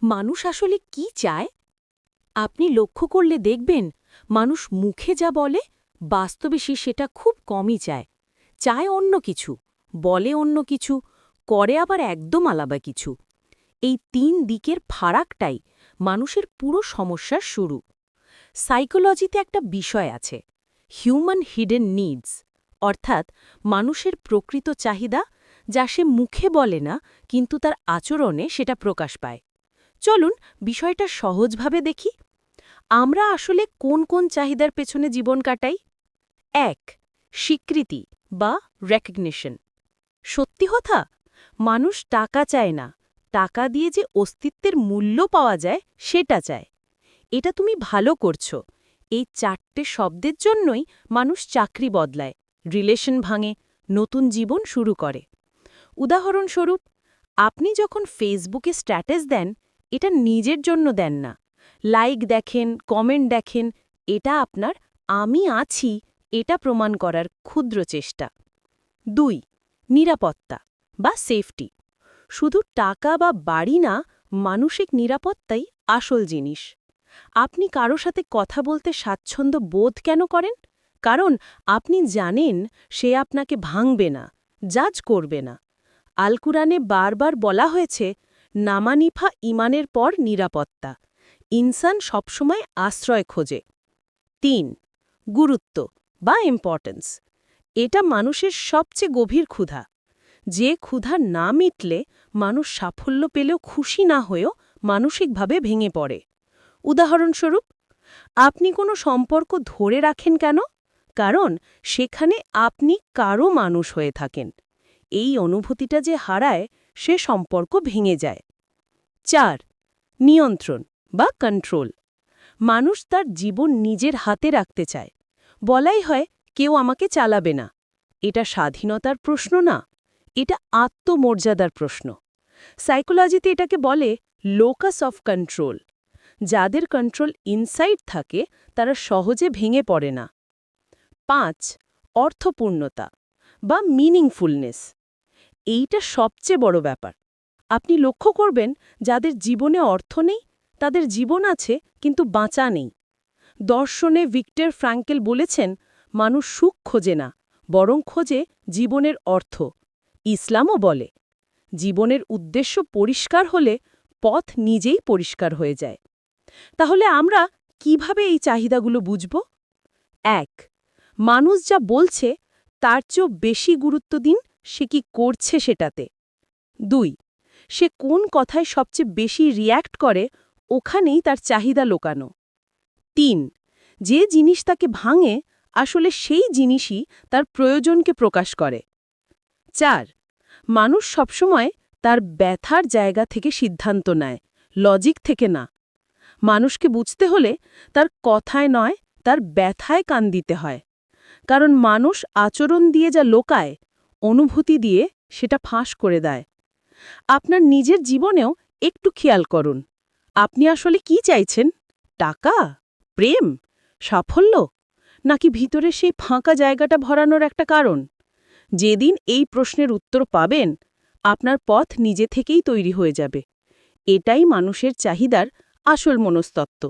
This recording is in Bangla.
মানুষ আসলে কি চায়? আপনি লক্ষ্য করলে দেখবেন মানুষ মুখে যা বলে বাস্তবে সে সেটা খুব কমই চায়। চায় অন্য কিছু, বলে অন্য কিছু, করে আবার একদম আলাদা কিছু। এই তিন দিকের ফারাকটাই মানুষের পুরো সমস্যার শুরু। সাইকোলজিতে একটা বিষয় আছে, হিউম্যান হিডেন নিডস, অর্থাৎ মানুষের প্রকৃত চাহিদা যা সে মুখে বলে না কিন্তু তার আচরণে সেটা প্রকাশ পায়। চলুন বিষয়টা সহজভাবে দেখি। আমরা আসলে কোন কোন চাহিদার পেছনে জীবন কাটাই? ১. স্বীকৃতি বা রেকগনিশন। সত্যি কথা, মানুষ টাকা চায় না, টাকা দিয়ে যে অস্তিত্বের মূল্য পাওয়া যায় সেটা চায়। এটা তুমি ভালো করছো, এই 4টে শব্দের জন্যই মানুষ চাকরি বদলায়, রিলেশন ভাঙে, নতুন জীবন শুরু করে। উদাহরণস্বরূপ, আপনি যখন ফেসবুকে স্ট্যাটাস দেন, এটা নিজের জন্য দেন না। লাইক দেখেন, কমেন্ট দেখেন, এটা আপনার আমি আছি এটা প্রমাণ করার ক্ষুদ্র চেষ্টা। ২. নিরাপত্তা বা সেফটি। শুধু টাকা বা বাড়ি না, মানসিক নিরাপত্তাই আসল জিনিস। আপনি কারো সাথে কথা বলতে স্বাচ্ছন্দ্য বোধ কেন করেন? কারণ আপনি জানেন সে আপনাকে ভাঙবে না, জাজ করবে না। আল কুরআনে বারবার বলা হয়েছে, নামানিফা ইমানের পর নিরাপত্তা। ইনসান সবসময় আশ্রয় খোঁজে। ৩. গুরুত্ব বা ইম্পর্টেন্স। এটা মানুষের সবচেয়ে গভীর ক্ষুধা। যে ক্ষুধা না মিটলে মানুষ সাফল্য পেলেও খুশি না হয়েও মানসিকভাবে ভেঙে পড়ে। উদাহরণস্বরূপ, আপনি কোনো সম্পর্ক ধরে রাখেন কেন? কারণ সেখানে আপনি কারো মানুষ হয়ে থাকেন। এই অনুভূতিটা যে হারায়, সে সম্পর্ক ভেঙে যায়। ৪. নিয়ন্ত্রণ বা কন্ট্রোল। মানুষ তার জীবন নিজের হাতে রাখতে চায়। বলাই হয়, কেউ আমাকে চালাবে না। এটা স্বাধীনতার প্রশ্ন না, এটা আত্মমর্যাদার প্রশ্ন। সাইকোলজিতে এটাকে বলে লোকাস অফ কন্ট্রোল। যাদের কন্ট্রোল ইনসাইড থাকে তারা সহজে ভেঙে পড়ে না। ৫. অর্থপূর্ণতা বা মিনিংফুলনেস। এইটা সবচেয়ে বড় ব্যাপার। আপনি লক্ষ্য করবেন, যাদের জীবনে অর্থ নেই তাদের জীবন আছে কিন্তু বাঁচা নেই। দর্শনে ভিক্টর ফ্রাঙ্কেল বলেছেন, মানুষ সুখ খোঁজে না, বরং খোঁজে জীবনের অর্থ। ইসলামও বলে, জীবনের উদ্দেশ্য পরিষ্কার হলে পথ নিজেই পরিষ্কার হয়ে যায়। তাহলে আমরা কিভাবে এই চাহিদাগুলো বুঝব? ১. মানুষ যা বলছে তার চেয়েও বেশি গুরুত্ব দিন সে কি করছে সেটাতে। ২. সে কোন কথায় সবচেয়ে বেশি রিয়্যাক্ট করে, ওখানেই তার চাহিদা লোকানো। ৩. যে জিনিস তাকে ভাঙে আসলে সেই জিনিসই তার প্রয়োজনকে প্রকাশ করে। ৪. মানুষ সবসময় তার ব্যথার জায়গা থেকে সিদ্ধান্ত নেয়, লজিক থেকে না। মানুষকে বুঝতে হলে তার কথায় নয়, তার ব্যথায় কান দিতে হয়। কারণ মানুষ আচরণ দিয়ে যা লোকায়, অনুভূতি দিয়ে সেটা ফাঁস করে দেয়। আপনার নিজের জীবনেও একটু খেয়াল করুন, আপনি আসলে কি চাইছেন? টাকা, প্রেম, সাফল্য, নাকি ভিতরে সেই ফাঁকা জায়গাটা ভরানোর একটা কারণ? যেদিন এই প্রশ্নের উত্তর পাবেন, আপনার পথ নিজে থেকেই তৈরি হয়ে যাবে। এটাই মানুষের চাহিদার আসল মনস্তত্ত্ব।